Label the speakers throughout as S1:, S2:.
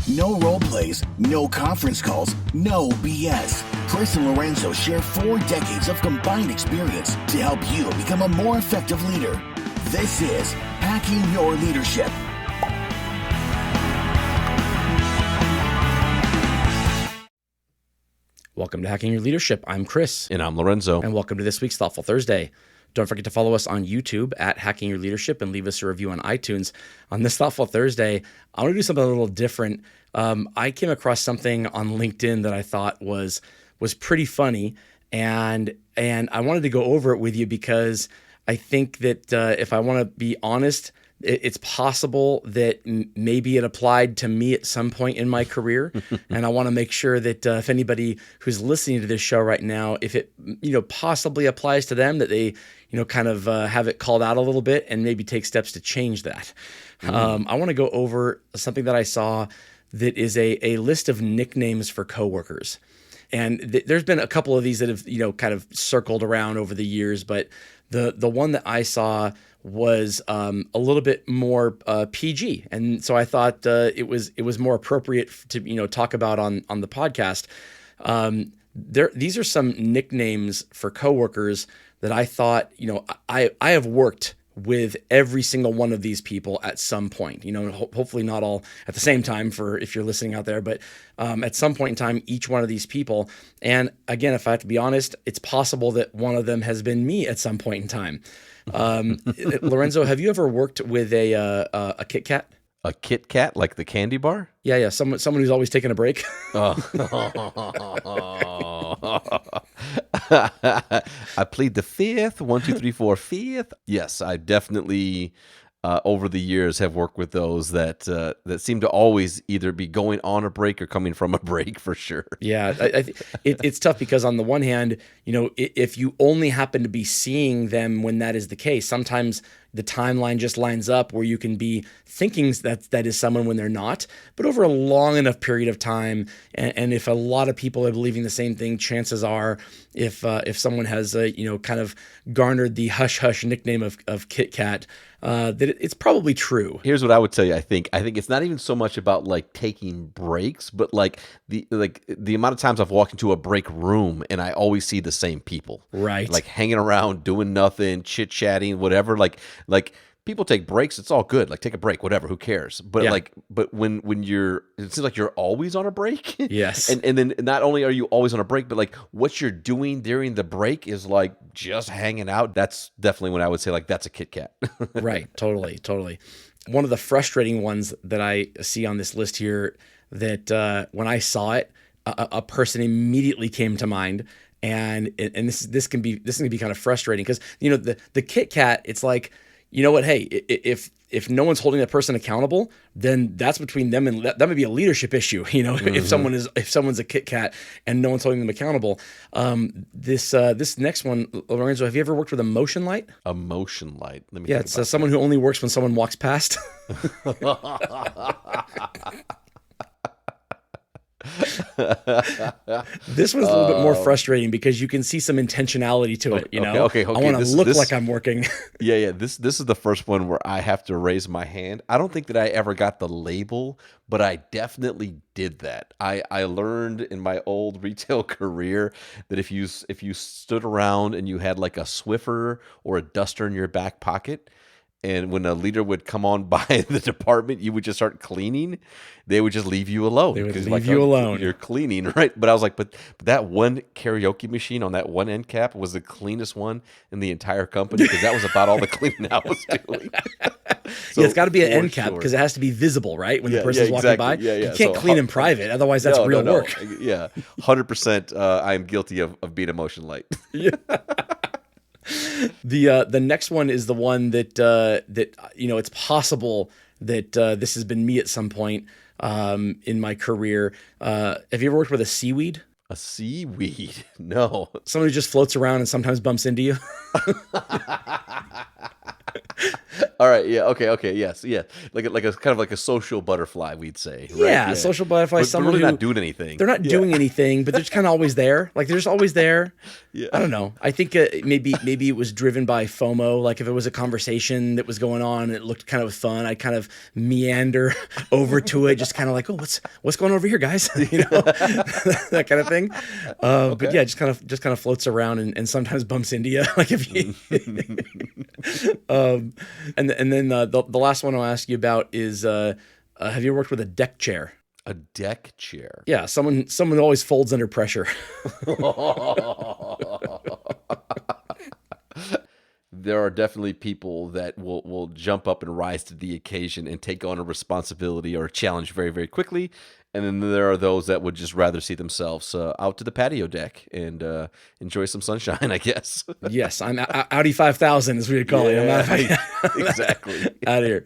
S1: No role plays, no conference calls, no BS. Chris and Lorenzo share 4 decades of combined experience to help you become a more effective leader. This is Hacking Your Leadership.
S2: Welcome to Hacking Your Leadership. I'm Chris.
S3: And I'm Lorenzo.
S2: And welcome to this week's Thoughtful Thursday. Don't forget to follow us on YouTube at Hacking Your Leadership and leave us a review on iTunes. On this Thoughtful Thursday, I want to do something a little different. I came across something on LinkedIn that I thought was pretty funny, and I wanted to go over it with you because I think that if I want to be honest, it's possible that maybe it applied to me at some point in my career. And I want to make sure that if anybody who's listening to this show right now, if it possibly applies to them, that they kind of have it called out a little bit and maybe take steps to change that. I want to go over something that I saw that is a list of nicknames for coworkers. And there's been a couple of these that have kind of circled around over the years, but the one that I saw was a little bit more PG, and so I thought it was more appropriate to talk about on the podcast. These are some nicknames for coworkers that I thought I have worked with every single one of these people at some point. Hopefully not all at the same time for if you're listening out there, but at some point in time, each one of these people. And again, if I have to be honest, it's possible that one of them has been me at some point in time. Lorenzo, have you ever worked with a Kit Kat?
S3: A Kit Kat, like the candy bar?
S2: Yeah. Someone who's always taking a break.
S3: Oh. I plead the fifth. 1, 2, 3, 4, fifth. Yes, I definitely over the years have worked with those that seem to always either be going on a break or coming from a break for sure.
S2: Yeah, it's tough because on the one hand, if you only happen to be seeing them when that is the case, sometimes the timeline just lines up where you can be thinking that is someone when they're not. But over a long enough period of time, and if a lot of people are believing the same thing, chances are, if someone has kind of garnered the hush hush nickname of Kit Kat, that it's probably true.
S3: Here's what I would tell you. I think it's not even so much about like taking breaks, but like the amount of times I've walked into a break room and I always see the same people,
S2: right?
S3: Like hanging around, doing nothing, chit chatting, whatever. Like people take breaks, it's all good. Like take a break, whatever, who cares? But
S2: yeah.
S3: but when it seems like you're always on a break.
S2: Yes.
S3: and then not only are you always on a break, but like what you're doing during the break is like just hanging out. That's definitely when I would say like that's a Kit Kat.
S2: Right. Totally. One of the frustrating ones that I see on this list here that when I saw it, a person immediately came to mind. And this can be kind of frustrating because the Kit Kat, it's like, you know what? Hey, if no one's holding that person accountable, then that's between them and that might be a leadership issue.
S3: Mm-hmm.
S2: If someone's a Kit Kat and no one's holding them accountable. This next one, Lorenzo, have you ever worked with a motion light?
S3: A motion light. Let me.
S2: Yeah, it's someone who only works when someone walks past. This one's a little bit more frustrating because you can see some intentionality to it.
S3: Okay.
S2: I want to look like I'm working.
S3: Yeah. This is the first one where I have to raise my hand. I don't think that I ever got the label, but I definitely did that. I learned in my old retail career that if you stood around and you had like a Swiffer or a duster in your back pocket, and when a leader would come on by the department, you would just start cleaning. They would just leave you alone.
S2: They would leave you alone.
S3: You're cleaning, right? But I was like, but that one karaoke machine on that one end cap was the cleanest one in the entire company because that was about all the cleaning I was doing.
S2: So, it's got to be an end cap because it has to be visible, right? When the person's walking by.
S3: Yeah.
S2: You can't clean in private. Otherwise, that's real work.
S3: Yeah, 100%. I am guilty of being a motion light.
S2: Yeah. The next one is the one that it's possible that this has been me at some point in my career. Have you ever worked with a seaweed?
S3: A seaweed? No.
S2: Someone who just floats around and sometimes bumps into you.
S3: All right. Yeah. Okay. Okay. Yes. Yeah. Like a kind of like a social butterfly, we'd say, right?
S2: Yeah,
S3: Yeah.
S2: social butterfly,
S3: But
S2: someone
S3: really
S2: who
S3: not doing anything.
S2: they're not
S3: Yeah.
S2: doing anything, but they're just kind of always there. Like they're just always there.
S3: Yeah.
S2: I don't know. I think maybe it was driven by FOMO. Like if it was a conversation that was going on and it looked kind of fun, I'd kind of meander over to it, just kind of like, oh, what's going on over here, guys? That kind of thing. But
S3: Okay.
S2: yeah, just kind of floats around and sometimes bumps into you. Like if you, and then the last one I'll ask you about is, have you ever worked with a deck chair?
S3: A deck chair.
S2: Yeah, someone always folds under pressure.
S3: There are definitely people that will jump up and rise to the occasion and take on a responsibility or a challenge very, very quickly. And then there are those that would just rather see themselves out to the patio deck and enjoy some sunshine, I guess.
S2: Yes, I'm Audi 5000 as we would call it. I'm
S3: Yeah, exactly.
S2: out of here.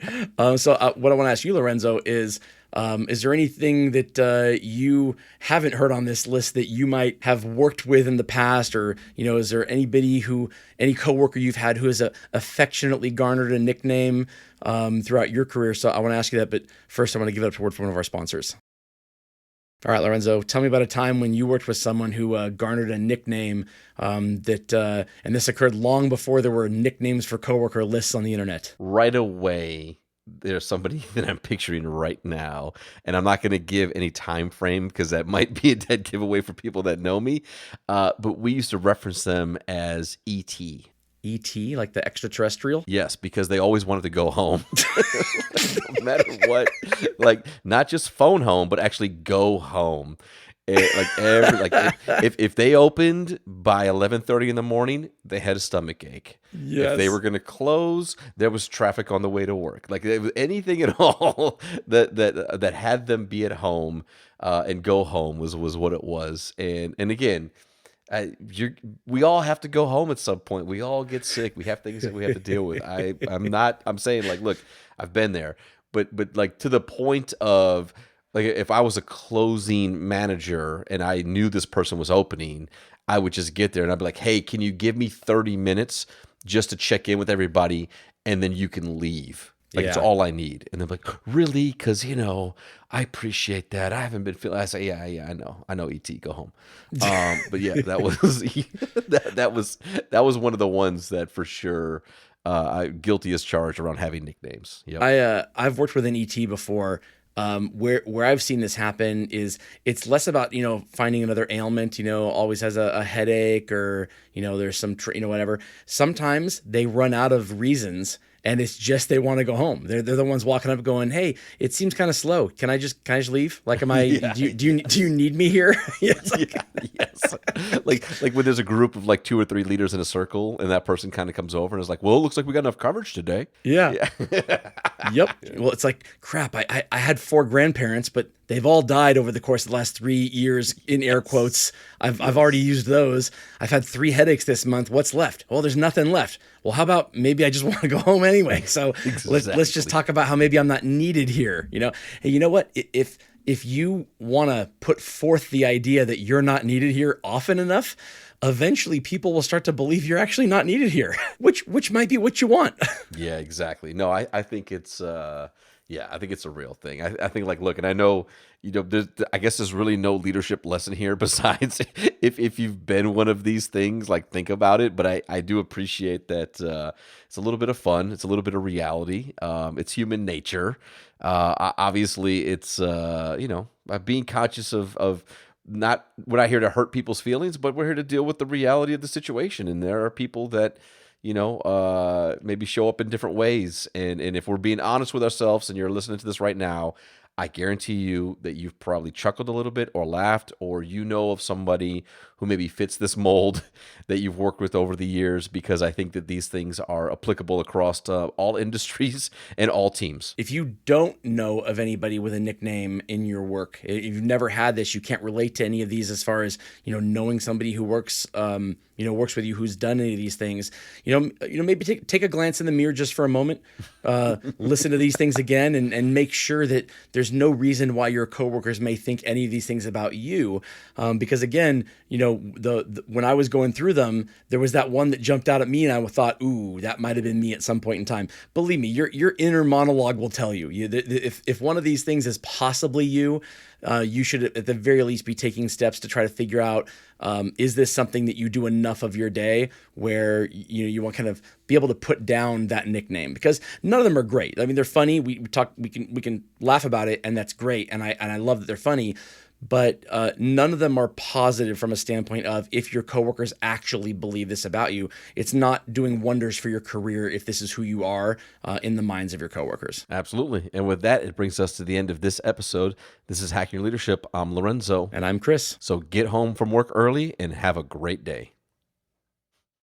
S2: So what I want to ask you, Lorenzo, is there anything that you haven't heard on this list that you might have worked with in the past, or is there any coworker you've had who has affectionately garnered a nickname throughout your career? So I want to ask you that, but first I want to give it up to word from one of our sponsors. All right, Lorenzo, tell me about a time when you worked with someone who garnered a nickname and this occurred long before there were nicknames for coworker lists on the internet.
S3: Right away, there's somebody that I'm picturing right now, and I'm not going to give any time frame because that might be a dead giveaway for people that know me. But we used to reference them as ET.
S2: E.T., like the extraterrestrial?
S3: Yes, because they always wanted to go home, no matter what. Like not just phone home, but actually go home. If they opened by 11:30 in the morning, they had a stomach ache. If they
S2: Yes.
S3: were going to close, there was traffic on the way to work. Like it was anything at all that had them be at home and go home was what it was. And again. We all have to go home at some point. We all get sick. We have things that we have to deal with. I'm saying like, look, I've been there, but like to the point of like, if I was a closing manager and I knew this person was opening, I would just get there and I'd be like, hey, can you give me 30 minutes just to check in with everybody and then you can leave? Like it's
S2: Yeah.
S3: all I need. And they're like, really? Because I appreciate that. I haven't been feeling. I say, yeah, I know. Et, go home. But yeah, that was that was one of the ones that for sure I guilty as charged around having nicknames. Yeah.
S2: I've worked with an ET before. Where I've seen this happen is it's less about finding another ailment. Always has a headache or there's some whatever. Sometimes they run out of reasons. And it's just they want to go home. They're the ones walking up going, "Hey, it seems kind of slow. Can I just leave? Like, am I?
S3: Yeah.
S2: Do you need me here?" Yeah, it's like,
S3: Yes. Like when there's a group of like 2 or 3 leaders in a circle and that person kind of comes over and is like, well, it looks like we got enough coverage today.
S2: yeah. Yep. Well, it's like crap. I had 4 grandparents, but they've all died over the course of the last 3 years. In air quotes, I've already used those. I've had 3 headaches this month. What's left? Well, there's nothing left. Well, how about maybe I just want to go home anyway? So let's just talk about how maybe I'm not needed here. Hey, you know what? If you want to put forth the idea that you're not needed here often enough, eventually people will start to believe you're actually not needed here, which might be what you want.
S3: Yeah, exactly. No, I think it's I think it's a real thing. I think like look, and I know I guess there's really no leadership lesson here besides if you've been one of these things, like think about it. But I do appreciate that it's a little bit of fun, it's a little bit of reality. It's human nature. Obviously, it's being conscious of not we're not here to hurt people's feelings, but we're here to deal with the reality of the situation. And there are people that maybe show up in different ways. And if we're being honest with ourselves and you're listening to this right now, I guarantee you that you've probably chuckled a little bit or laughed, or of somebody who maybe fits this mold that you've worked with over the years, because I think that these things are applicable across all industries and all teams.
S2: If you don't know of anybody with a nickname in your work, if you've never had this, you can't relate to any of these as far as, knowing somebody who works with you who's done any of these things, maybe take a glance in the mirror just for a moment, listen to these things again and make sure that there's there's no reason why your coworkers may think any of these things about you. Because again, when I was going through them, there was that one that jumped out at me, and I thought, ooh, that might have been me at some point in time. Believe me, your inner monologue will tell you. If one of these things is possibly you, you should at the very least be taking steps to try to figure out, is this something that you do enough of your day where you want to kind of be able to put down that nickname? Because none of them are great. I mean, they're funny. We can laugh about it, and that's great. And I love that they're funny. But none of them are positive from a standpoint of, if your coworkers actually believe this about you, it's not doing wonders for your career if this is who you are in the minds of your coworkers.
S3: Absolutely. And with that, it brings us to the end of this episode. This is Hacking Your Leadership. I'm Lorenzo.
S2: And I'm Chris.
S3: So get home from work early and have a great day.